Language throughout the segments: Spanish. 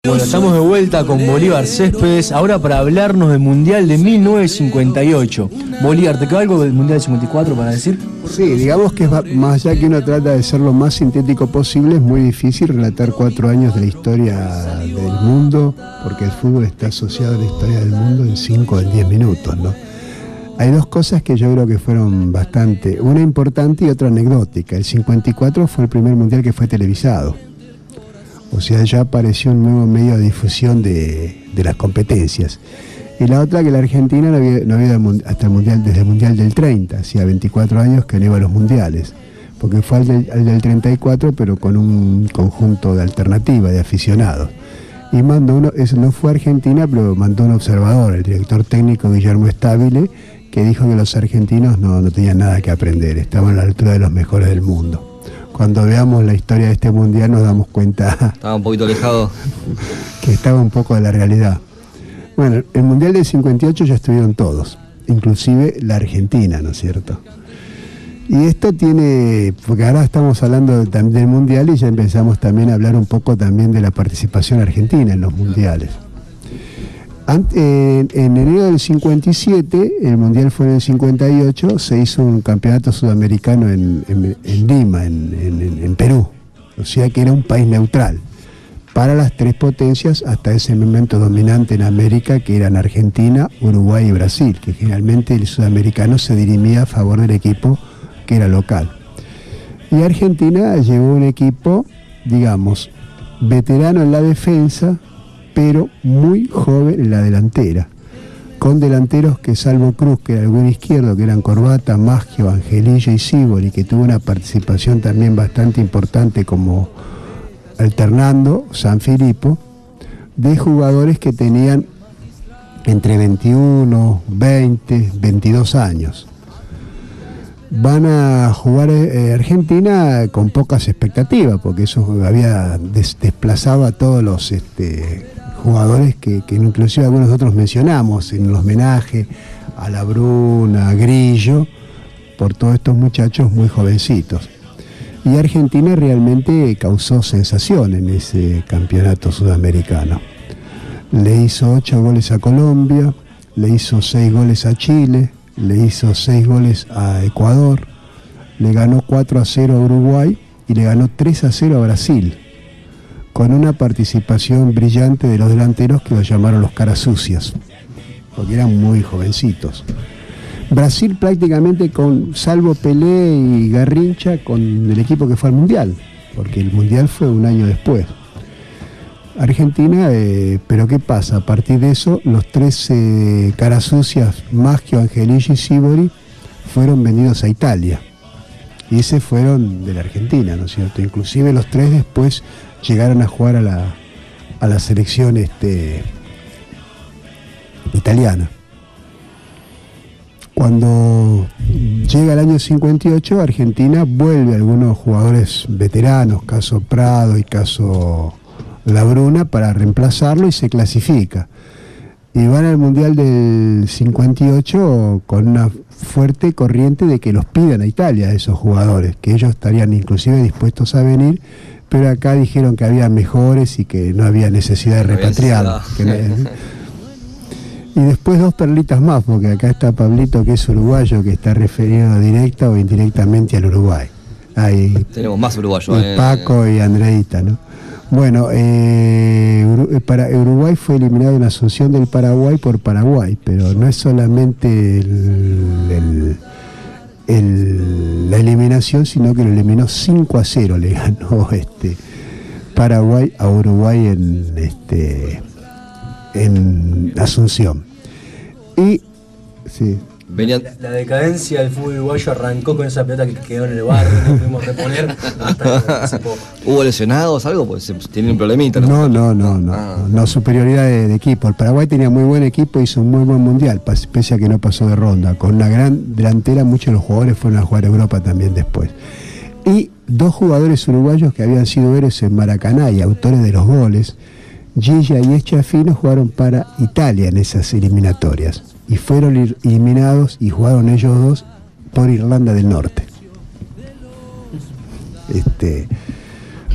Bueno, estamos de vuelta con Bolívar Céspedes, ahora para hablarnos del Mundial de 1958. Bolívar, ¿te queda algo del Mundial de 54 para decir? Sí, digamos que más allá que uno trata de ser lo más sintético posible, es muy difícil relatar 4 años de la historia del mundo, porque el fútbol está asociado a la historia del mundo en 5 o en 10 minutos, ¿no? Hay dos cosas que yo creo que fueron bastante, una importante y otra anecdótica. El 54 fue el primer mundial que fue televisado. O sea, ya apareció un nuevo medio de difusión de las competencias. Y la otra, que la Argentina no había hasta el mundial, desde el Mundial del 30, hacía 24 años que no iba a los mundiales, porque fue al del 34, pero con un conjunto de alternativa, de aficionados. Y no fue a Argentina, pero mandó un observador, el director técnico Guillermo Stabile, que dijo que los argentinos no tenían nada que aprender, estaban a la altura de los mejores del mundo. Cuando veamos la historia de este mundial nos damos cuenta... Estaba un poquito alejado. Que estaba un poco de la realidad. Bueno, el mundial del 58 ya estuvieron todos, inclusive la Argentina, ¿no es cierto? Y esto tiene... Porque ahora estamos hablando también del mundial y ya empezamos también a hablar un poco también de la participación argentina en los mundiales. En enero del 57, el mundial fue en el 58, se hizo un campeonato sudamericano en Lima, en Perú. O sea que era un país neutral para las tres potencias hasta ese momento dominante en América, que eran Argentina, Uruguay y Brasil, que generalmente el sudamericano se dirimía a favor del equipo que era local. Y Argentina llevó un equipo, digamos, veterano en la defensa, pero muy joven en la delantera, con delanteros que, salvo Cruz, que era el buen izquierdo, que eran Corbata, Maggio, Angelillo y Sívori, que tuvo una participación también bastante importante como alternando Sanfilippo, de jugadores que tenían entre 21, 20, 22 años. Van a jugar Argentina con pocas expectativas, porque eso había desplazado a todos los jugadores que inclusive algunos otros mencionamos en el homenaje a Labruna, a Grillo, por todos estos muchachos muy jovencitos. Y Argentina realmente causó sensación en ese campeonato sudamericano. Le hizo 8 goles a Colombia, le hizo 6 goles a Chile, le hizo 6 goles a Ecuador, le ganó 4-0 a Uruguay y le ganó 3-0 a Brasil, con una participación brillante de los delanteros que los llamaron los caras sucias, porque eran muy jovencitos. Brasil prácticamente salvo Pelé y Garrincha, con el equipo que fue al Mundial, porque el Mundial fue un año después. Argentina, pero ¿qué pasa? A partir de eso, los 3 caras sucias, Maggio, Angelillo y Sívori, fueron vendidos a Italia. Y ese fueron de la Argentina, ¿no es cierto? Inclusive los 3 después llegaron a jugar a la selección italiana. Cuando llega el año 58, Argentina vuelve a algunos jugadores veteranos, caso Prado y caso Labruna, para reemplazarlo, y se clasifica. Y van al Mundial del 58 con una fuerte corriente de que los pidan a Italia, esos jugadores, que ellos estarían inclusive dispuestos a venir, pero acá dijeron que había mejores y que no había necesidad de repatriarlos. Y después 2 perlitas más, porque acá está Pablito, que es uruguayo, que está referido directa o indirectamente al Uruguay. Tenemos más uruguayos. Paco y Andreita, ¿no? Bueno, Uruguay fue eliminado en Asunción del Paraguay por Paraguay, pero no es solamente la eliminación, sino que lo eliminó 5-0, le ganó Paraguay a Uruguay en Asunción. Y sí. La decadencia del fútbol uruguayo arrancó con esa pelota que quedó en el barrio, que pudimos reponer hace poco. ¿Hubo lesionados, algo? Pues tienen un problemita, ¿no? No, superioridad de equipo. El Paraguay tenía muy buen equipo, hizo un muy buen mundial, pese a que no pasó de ronda. Con una gran delantera, muchos de los jugadores fueron a jugar a Europa también después. Y 2 jugadores uruguayos que habían sido héroes en Maracaná y autores de los goles, Gilla y Eschiafino, jugaron para Italia en esas eliminatorias. Y fueron eliminados y jugaron ellos 2 por Irlanda del Norte.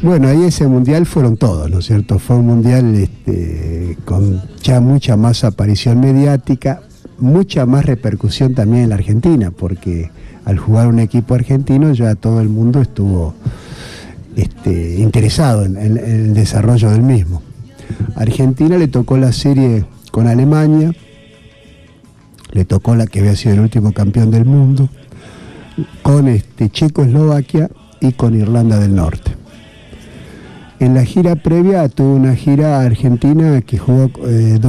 Bueno, ahí ese mundial fueron todos, ¿no es cierto? Fue un mundial con ya mucha más aparición mediática, mucha más repercusión también en la Argentina, porque al jugar un equipo argentino ya todo el mundo estuvo interesado en el desarrollo del mismo. A Argentina le tocó la serie con Alemania, le tocó la que había sido el último campeón del mundo, con Checoslovaquia y con Irlanda del Norte. En la gira previa tuvo una gira argentina que jugó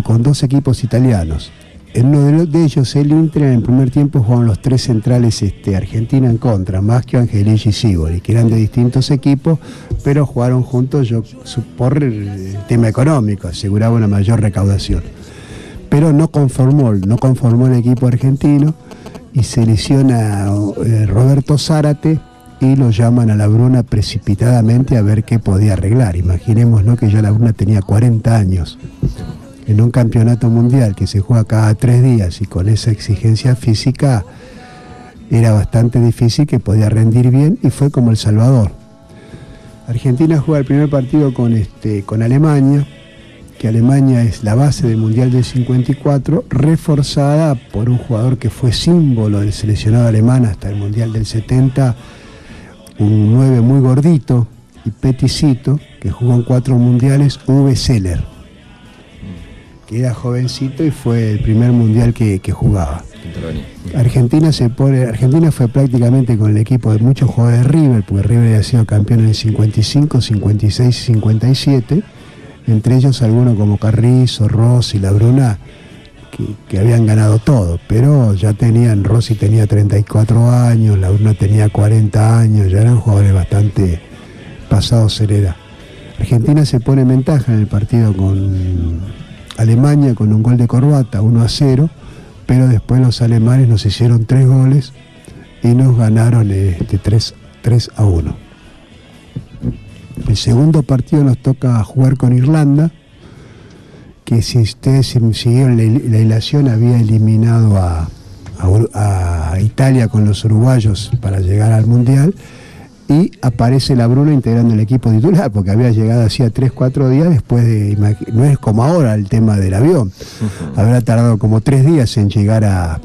con 2 equipos italianos. En uno de ellos, el Inter, en el primer tiempo jugaban los 3 centrales Argentina en contra, Maschio, Angelici y Sivori, que eran de distintos equipos, pero jugaron juntos por el tema económico, aseguraba una mayor recaudación. Pero no conformó el equipo argentino y se lesiona Roberto Zárate y lo llaman a La Bruna precipitadamente a ver qué podía arreglar. Imaginémonos que ya La Bruna tenía 40 años. En un campeonato mundial que se juega cada 3 días y con esa exigencia física era bastante difícil que podía rendir bien, y fue como El Salvador. Argentina juega el primer partido con Alemania, que Alemania es la base del Mundial del 54, reforzada por un jugador que fue símbolo del seleccionado alemán hasta el Mundial del 70, un 9 muy gordito y peticito, que jugó en 4 mundiales, Uwe Seeler, que era jovencito y fue el primer mundial que jugaba. Argentina fue prácticamente con el equipo de muchos jugadores de River, porque River había sido campeón en el 55, 56 y 57, entre ellos algunos como Carrizo, Rossi, La Bruna, que habían ganado todo, pero ya Rossi tenía 34 años, La Bruna tenía 40 años, ya eran jugadores bastante pasados en edad. Argentina se pone en ventaja en el partido con Alemania con un gol de Corbata, 1-0, pero después los alemanes nos hicieron 3 goles y nos ganaron 3-1. El segundo partido nos toca jugar con Irlanda, que si ustedes siguieron la hilación había eliminado a Italia con los uruguayos para llegar al Mundial, y aparece La Bruna integrando el equipo titular, porque había llegado hacía 3-4 días después no es como ahora el tema del avión, habrá tardado como 3 días en llegar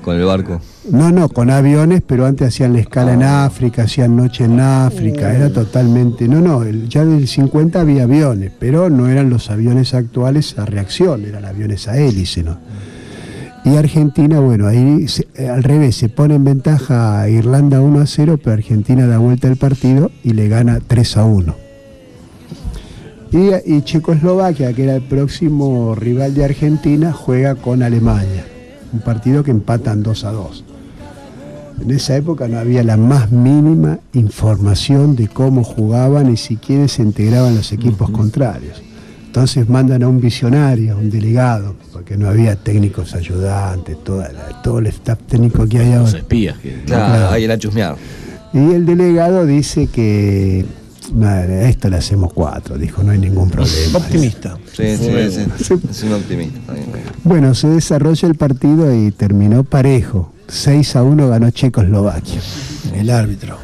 ¿Con el barco? No, con aviones, pero antes hacían la escala en África, hacían noche en África, era totalmente... ya del 50 había aviones, pero no eran los aviones actuales a reacción, eran aviones a hélice, ¿no? Y Argentina, bueno, ahí al revés, se pone en ventaja a Irlanda 1-0, pero Argentina da vuelta el partido y le gana 3-1. Y Checoslovaquia, que era el próximo rival de Argentina, juega con Alemania, un partido que empatan 2-2. En esa época no había la más mínima información de cómo jugaban y si quiénes se integraban los equipos contrarios. Entonces mandan a un visionario, a un delegado, porque no había técnicos ayudantes, todo el staff técnico que hay ahora. Los espías. Claro, ahí era chusmear. Y el delegado dice que esto le hacemos 4, dijo, no hay ningún problema. Optimista. Sí. Es un optimista. Bueno, se desarrolla el partido y terminó parejo. 6-1 ganó Checoslovaquia. El árbitro.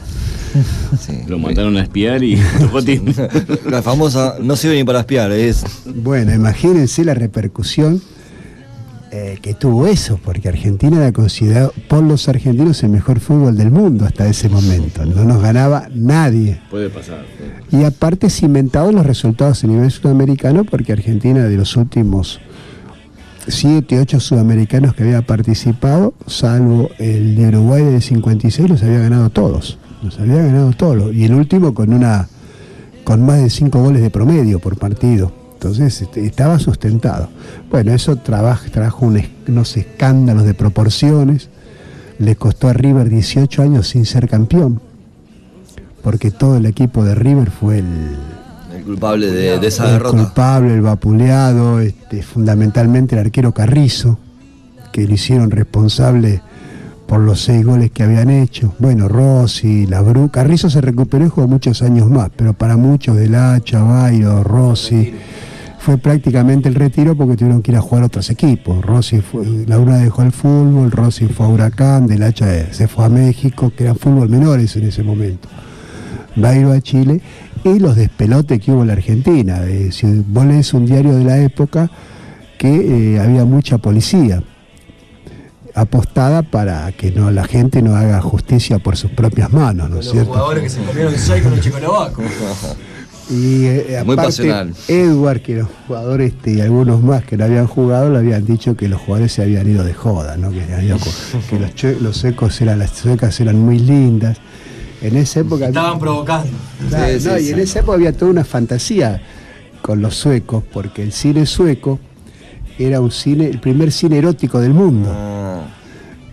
Sí. Lo mandaron a espiar y la famosa no sirve ni para espiar. Bueno, imagínense la repercusión que tuvo eso, porque Argentina era considerado por los argentinos el mejor fútbol del mundo hasta ese momento. No nos ganaba nadie. Puede pasar. Y aparte cimentados los resultados a nivel sudamericano, porque Argentina de los últimos 7, 8 sudamericanos que había participado, salvo el de Uruguay del 56, los había ganado todos. Y el último con más de 5 goles de promedio por partido. Entonces estaba sustentado. Bueno, eso trajo unos escándalos de proporciones. Le costó a River 18 años sin ser campeón, porque todo el equipo de River fue el culpable de esa derrota. El culpable, el vapuleado, fundamentalmente el arquero Carrizo, que lo hicieron responsable por los 6 goles que habían hecho. Bueno, Rossi, Carrizo se recuperó y jugó muchos años más, pero para muchos del Hacha, Bairo, Rossi, fue prácticamente el retiro porque tuvieron que ir a jugar a otros equipos. La Bruna dejó el fútbol, Rossi fue a Huracán, del Hacha se fue a México, que eran fútbol menores en ese momento. Bairo a Chile, y los despelotes que hubo en la Argentina. Si vos lees un diario de la época, que había mucha policía apostada para que la gente no haga justicia por sus propias manos, ¿no es cierto? Los jugadores que se comieron 6 con los checoslovacos. Y muy aparte, pasional. Edward, que los jugadores y algunos más que no habían jugado, le habían dicho que los jugadores se habían ido de joda, ¿no? Que los suecos las suecas eran muy lindas. En esa época estaban provocando. Claro, Sí, y en esa época había toda una fantasía con los suecos, porque el cine sueco era el primer cine erótico del mundo.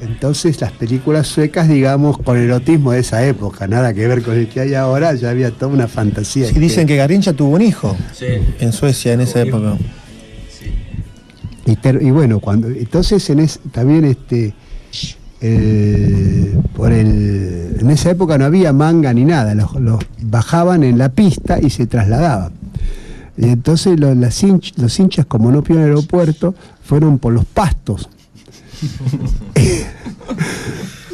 Entonces las películas suecas, digamos, con erotismo de esa época, nada que ver con el que hay ahora, ya había toda una fantasía. Sí, dicen que Garrincha tuvo un hijo en Suecia en esa época. Y bueno, entonces también en esa época no había manga ni nada, los bajaban en la pista y se trasladaban. Y entonces los hinchas, como no vieron el aeropuerto, fueron por los pastos.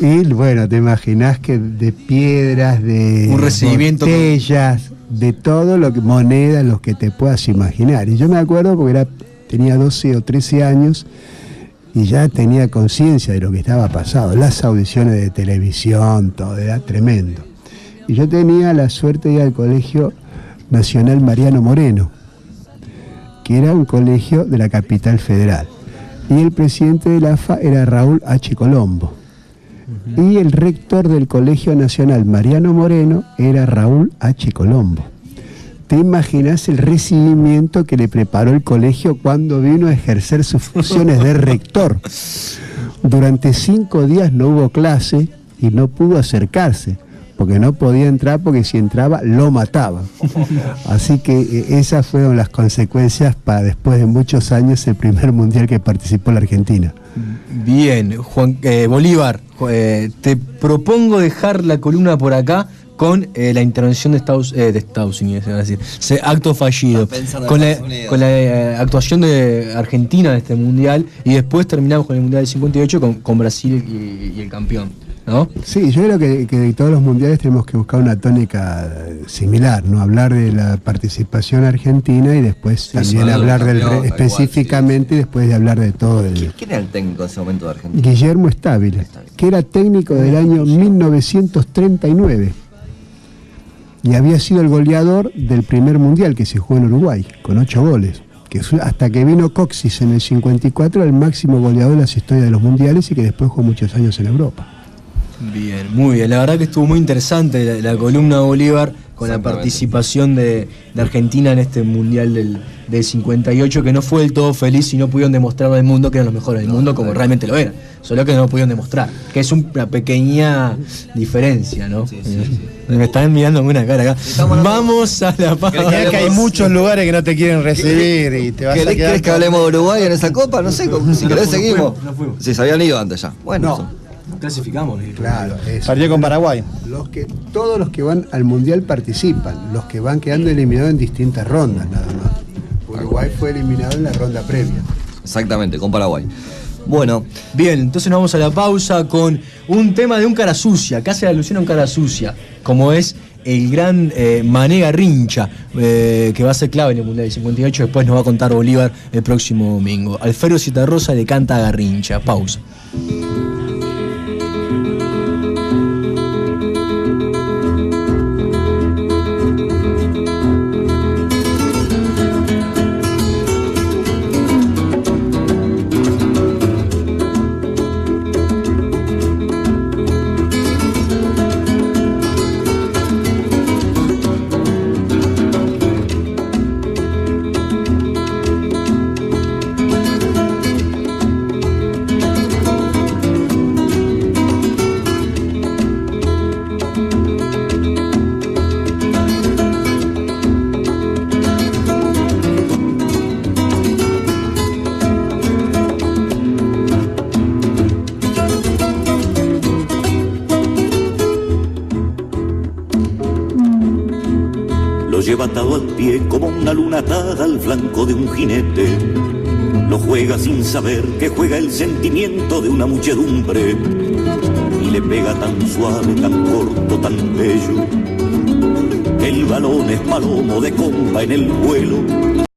Y bueno, te imaginás que de piedras, de un recibimiento botellas, de todo monedas, los que te puedas imaginar. Y yo me acuerdo porque tenía 12 o 13 años y ya tenía conciencia de lo que estaba pasando. Las audiciones de televisión, todo era tremendo. Y yo tenía la suerte de ir al Colegio Nacional Mariano Moreno, que era un colegio de la capital federal. Y el presidente de la AFA era Raúl H. Colombo. Y el rector del Colegio Nacional Mariano Moreno era Raúl H. Colombo. ¿Te imaginas el recibimiento que le preparó el colegio cuando vino a ejercer sus funciones de rector? Durante 5 días no hubo clase y no pudo acercarse, porque no podía entrar, porque si entraba lo mataban. Así que esas fueron las consecuencias para después de muchos años el primer mundial que participó la Argentina. Bien, Bolívar, te propongo dejar la columna por acá con la intervención de Estados Unidos, es decir, acto fallido, con la actuación de Argentina en este mundial, y después terminamos con el mundial del 58 con Brasil y el campeón, ¿no? Sí, yo creo que de todos los mundiales tenemos que buscar una tónica similar, ¿no? Hablar de la participación argentina y después también hablar específicamente, y después de hablar de todo. ¿Quién era el técnico en ese momento de Argentina? Guillermo Stabile, que era técnico del año 1939. Y había sido el goleador del primer mundial que se jugó en Uruguay, con 8 goles. Que hasta que vino Coxis en el 54, el máximo goleador de las historias de los mundiales, y que después jugó muchos años en Europa. Bien, muy bien. La verdad que estuvo muy interesante la columna de Bolívar con la participación de Argentina en este mundial del 58, que no fue del todo feliz y no pudieron demostrar al mundo que eran los mejores del mundo, como realmente lo eran. Solo que no lo pudieron demostrar, que es una pequeña diferencia, ¿no? Sí. Me están mirando con una cara acá. Vamos a la pausa. Que hay muchos lugares que no te quieren recibir y te vas a quedar. ¿Querés que hablemos de Uruguay en esa copa? No sé, si querés seguimos. No fuimos. Sí, se habían ido antes ya. Bueno, clasificamos. Claro, perdió con Paraguay. Todos los que van al mundial participan, los que van quedando eliminados en distintas rondas nada más. Uruguay fue eliminado en la ronda previa. Exactamente, con Paraguay. Bueno. Bien, entonces nos vamos a la pausa con un tema de un cara sucia, que hace alusión a un cara sucia, como es el gran Mané Garrincha, que va a ser clave en el Mundial del 58. Después nos va a contar Bolívar el próximo domingo. Alfredo Citarrosa le canta a Garrincha. Pausa. Lleva atado al pie como una luna atada al flanco de un jinete. Lo juega sin saber que juega el sentimiento de una muchedumbre, y le pega tan suave, tan corto, tan bello, que El balón es palomo de comba en el vuelo,